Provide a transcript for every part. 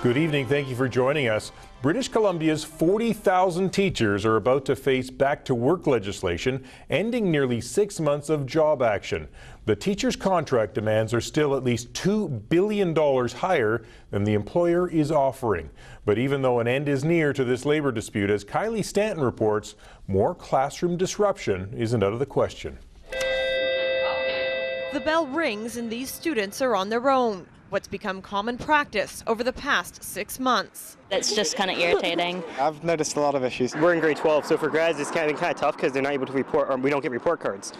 Good evening. Thank you for joining us. British Columbia's 40,000 teachers are about to face back-to-work legislation, ending nearly 6 months of job action. The teachers' contract demands are still at least $2 billion higher than the employer is offering. But even though an end is near to this labor dispute, as Kylie Stanton reports, more classroom disruption isn't out of the question. The bell rings and these students are on their own. What's become common practice over the past 6 months. It's just kind of irritating. I've noticed a lot of issues. We're in grade 12, so for grads it's kind of tough because they're not able to report, or we don't get report cards.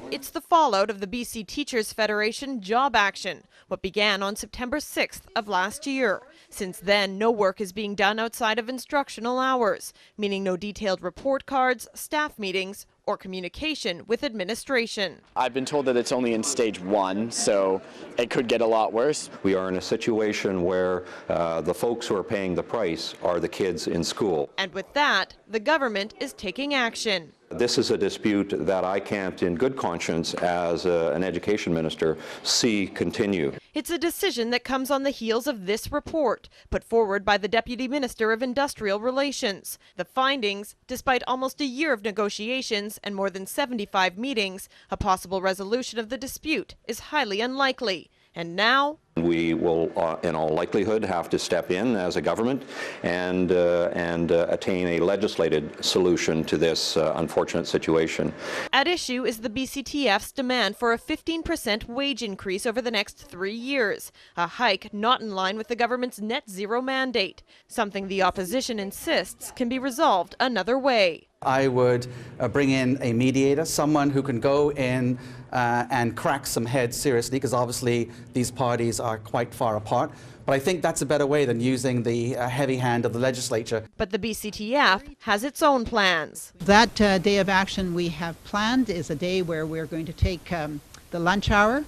It's the fallout of the BC Teachers Federation job action, what began on September 6th of last year. Since then, no work is being done outside of instructional hours, meaning no detailed report cards, staff meetings, or communication with administration. I've been told that it's only in stage 1, so it could get a lot worse. We are in a situation where the folks who are paying the price are the kids in school. And with that, the government is taking action. This is a dispute that I can't, in good conscience, as an education minister, see continue. It's a decision that comes on the heels of this report, put forward by the Deputy Minister of Industrial Relations. The findings, despite almost a year of negotiations and more than 75 meetings, a possible resolution of the dispute is highly unlikely. And now, we will, in all likelihood, have to step in as a government and attain a legislated solution to this unfortunate situation. At issue is the BCTF's demand for a 15% wage increase over the next 3 years, a hike not in line with the government's net zero mandate, something the opposition insists can be resolved another way. I would bring in a mediator, someone who can go in and crack some heads seriously, because obviously these parties are quite far apart. But I think that's a better way than using the heavy hand of the legislature. But the BCTF has its own plans. That day of action we have planned is a day where we're going to take the lunch hour,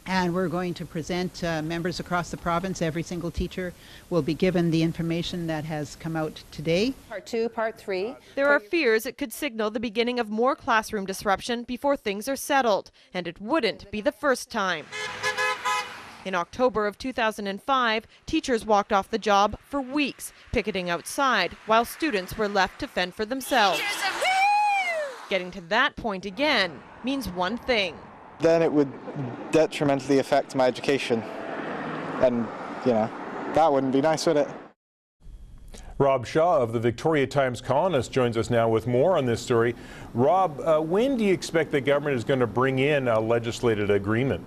and we're going to present members across the province. Every single teacher will be given the information that has come out today. Part 2, Part 3. There are fears it could signal the beginning of more classroom disruption before things are settled, and it wouldn't be the first time. In October of 2005, teachers walked off the job for weeks, picketing outside while students were left to fend for themselves. Getting to that point again means one thing. Then it would detrimentally affect my education. And, that wouldn't be nice, would it? Rob Shaw of the Victoria Times Colonist joins us now with more on this story. Rob, when do you expect the government is going to bring in a legislated agreement?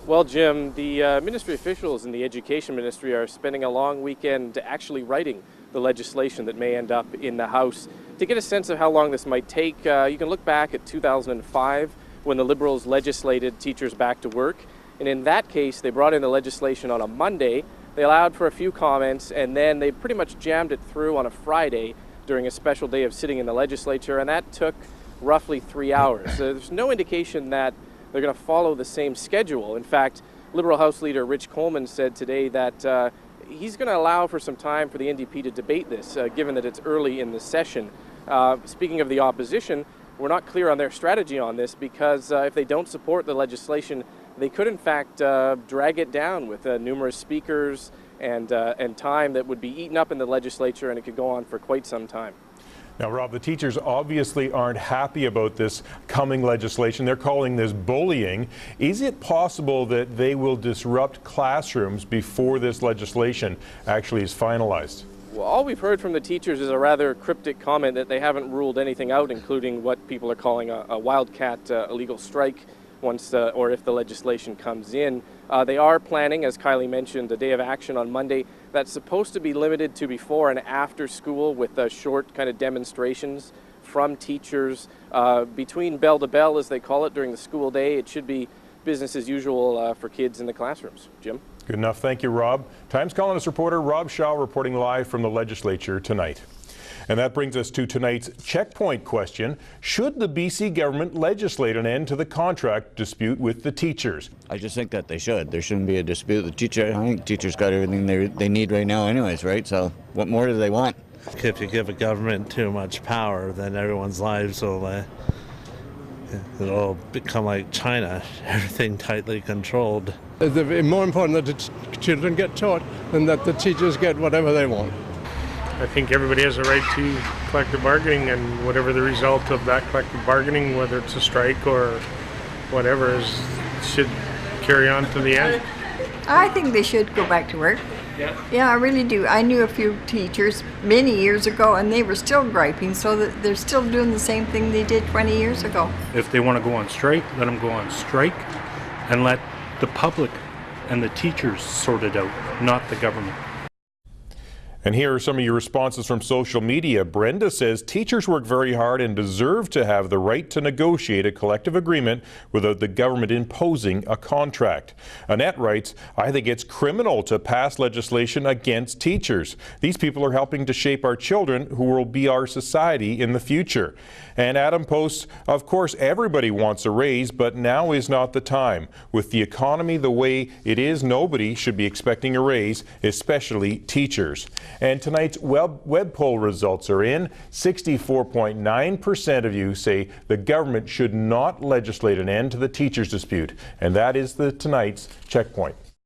Well, Jim, the ministry officials in the Education Ministry are spending a long weekend actually writing the legislation that may end up in the House. To get a sense of how long this might take, you can look back at 2005 when the Liberals legislated teachers back to work. And in that case, they brought in the legislation on a Monday. They allowed for a few comments, and then they pretty much jammed it through on a Friday during a special day of sitting in the legislature, and that took roughly 3 hours. There's no indication that they're going to follow the same schedule. In fact, Liberal House Leader Rich Coleman said today that he's going to allow for some time for the NDP to debate this, given that it's early in the session. Speaking of the opposition, we're not clear on their strategy on this, because if they don't support the legislation, they could in fact drag it down with numerous speakers and time that would be eaten up in the legislature, and it could go on for quite some time. Now, Rob, the teachers obviously aren't happy about this coming legislation. They're calling this bullying. Is it possible that they will disrupt classrooms before this legislation actually is finalized? Well, all we've heard from the teachers is a rather cryptic comment that they haven't ruled anything out, including what people are calling a wildcat illegal strike once or if the legislation comes in. They are planning, as Kylie mentioned, a day of action on Monday that's supposed to be limited to before and after school, with short kind of demonstrations from teachers between bell to bell, as they call it, during the school day. It should be business as usual for kids in the classrooms. Jim? Good enough. Thank you, Rob. Times Colonist reporter Rob Shaw reporting live from the legislature tonight. And that brings us to tonight's checkpoint question. Should the BC government legislate an end to the contract dispute with the teachers? I just think that they should. There shouldn't be a dispute. I think teachers got everything they need right now anyways, right? So what more do they want? If you give a government too much power, then everyone's lives will It'll become like China, everything tightly controlled. It's more important that the children get taught than that the teachers get whatever they want. I think everybody has a right to collective bargaining, and whatever the result of that collective bargaining, whether it's a strike or whatever, should carry on to the end. I think they should go back to work. Yeah, I really do. I knew a few teachers many years ago, and they were still griping, so that they're still doing the same thing they did 20 years ago. If they want to go on strike, let them go on strike, and let the public and the teachers sort it out, not the government. And here are some of your responses from social media. Brenda says teachers work very hard and deserve to have the right to negotiate a collective agreement without the government imposing a contract. Annette writes, I think it's criminal to pass legislation against teachers. These people are helping to shape our children who will be our society in the future. And Adam posts, of course everybody wants a raise, but now is not the time. With the economy the way it is, nobody should be expecting a raise, especially teachers. And tonight's web poll results are in. 64.9% of you say the government should not legislate an end to the teachers' dispute. And that is tonight's checkpoint.